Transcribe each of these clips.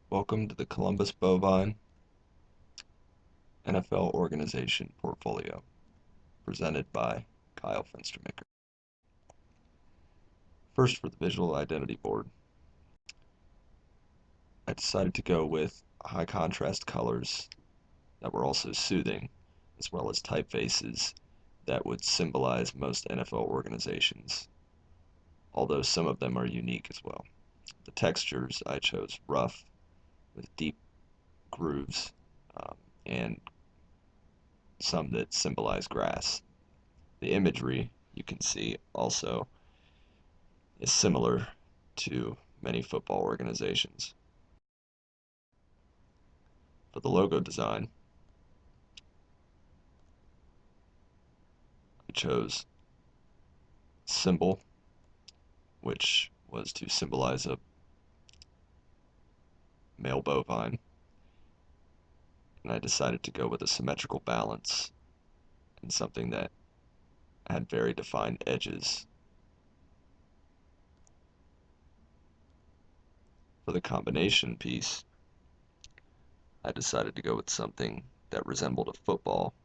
Welcome to the Columbus Bovine NFL Organization Portfolio, presented by Kyle Fenstermaker. First, for the visual identity board, I decided to go with high contrast colors that were also soothing, as well as typefaces that would symbolize most NFL organizations, although some of them are unique as well. The textures I chose rough with deep grooves and some that symbolize grass. The imagery you can see also is similar to many football organizations. For the logo design, I chose symbol, which was to symbolize a male bovine, and I decided to go with a symmetrical balance and something that had very defined edges. For the combination piece, I decided to go with something that resembled a football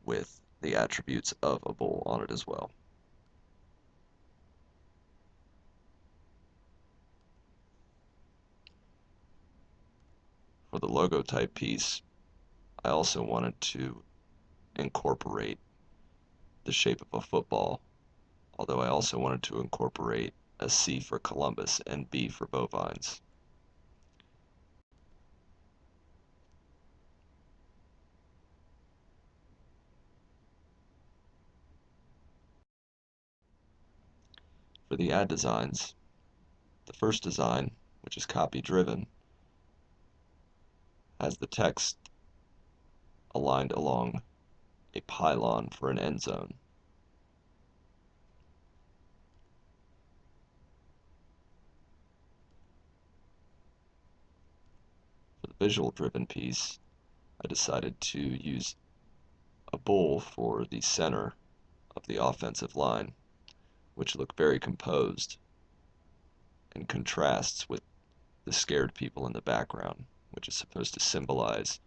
with the attributes of a bull on it as well. For the logo type piece, I also wanted to incorporate the shape of a football, although I also wanted to incorporate a C for Columbus and B for Bovines. For the ad designs, the first design, which is copy driven, has the text aligned along a pylon for an end zone. For the visual driven piece, I decided to use a bull for the center of the offensive line, which look very composed and contrasts with the scared people in the background, which is supposed to symbolize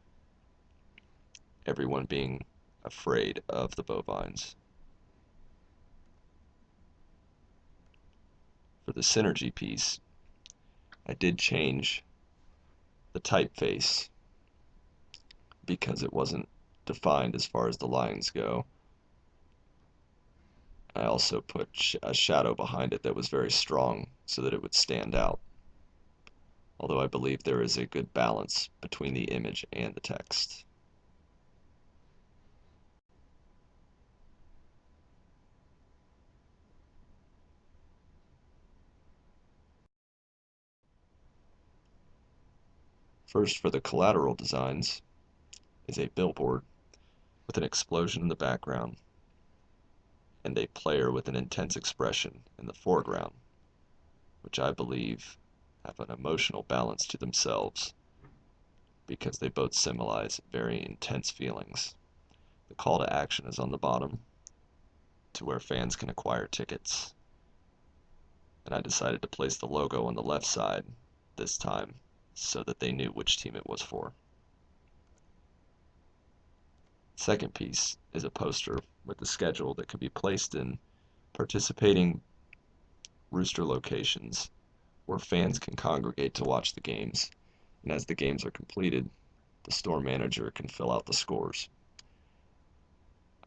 everyone being afraid of the bovines. For the synergy piece, I did change the typeface because it wasn't defined as far as the lines go. I also put a shadow behind it that was very strong so that it would stand out, although I believe there is a good balance between the image and the text. First, for the collateral designs, is a billboard with an explosion in the background and a player with an intense expression in the foreground, which I believe have an emotional balance to themselves because they both symbolize very intense feelings. The call to action is on the bottom to where fans can acquire tickets, and I decided to place the logo on the left side this time so that they knew which team it was for. Second piece is a poster with the schedule that could be placed in participating Rooster locations where fans can congregate to watch the games, and as the games are completed, the store manager can fill out the scores.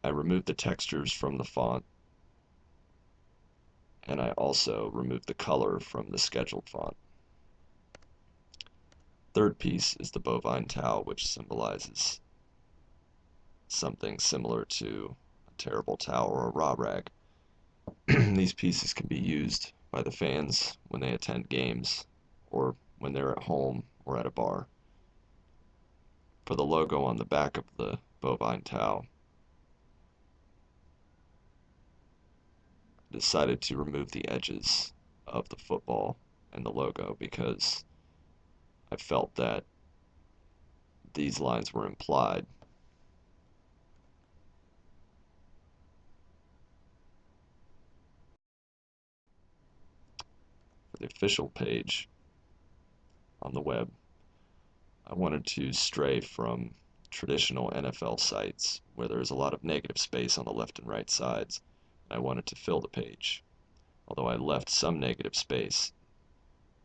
I removed the textures from the font, and I also removed the color from the scheduled font. Third piece is the bovine towel, which symbolizes something similar to a terrible towel or a raw rag. These pieces can be used by the fans when they attend games or when they're at home or at a bar. For the logo on the back of the bovine towel, I decided to remove the edges of the football and the logo because I felt that these lines were implied. For the official page, on the web. I wanted to stray from traditional NFL sites where there's a lot of negative space on the left and right sides. I wanted to fill the page, although I left some negative space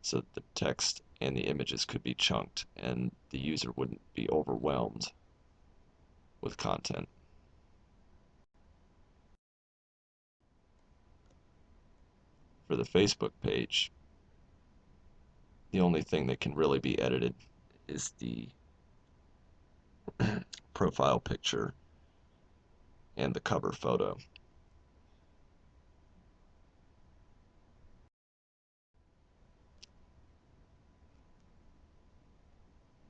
so that the text and the images could be chunked and the user wouldn't be overwhelmed with content. For the Facebook page, the only thing that can really be edited is the profile picture and the cover photo.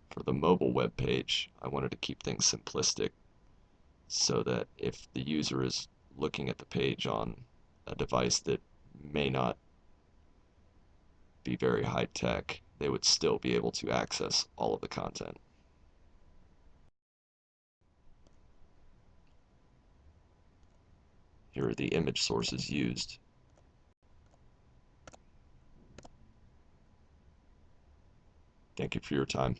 For the mobile web page, I wanted to keep things simplistic so that if the user is looking at the page on a device that may not be very high tech, they would still be able to access all of the content. Here are the image sources used. Thank you for your time.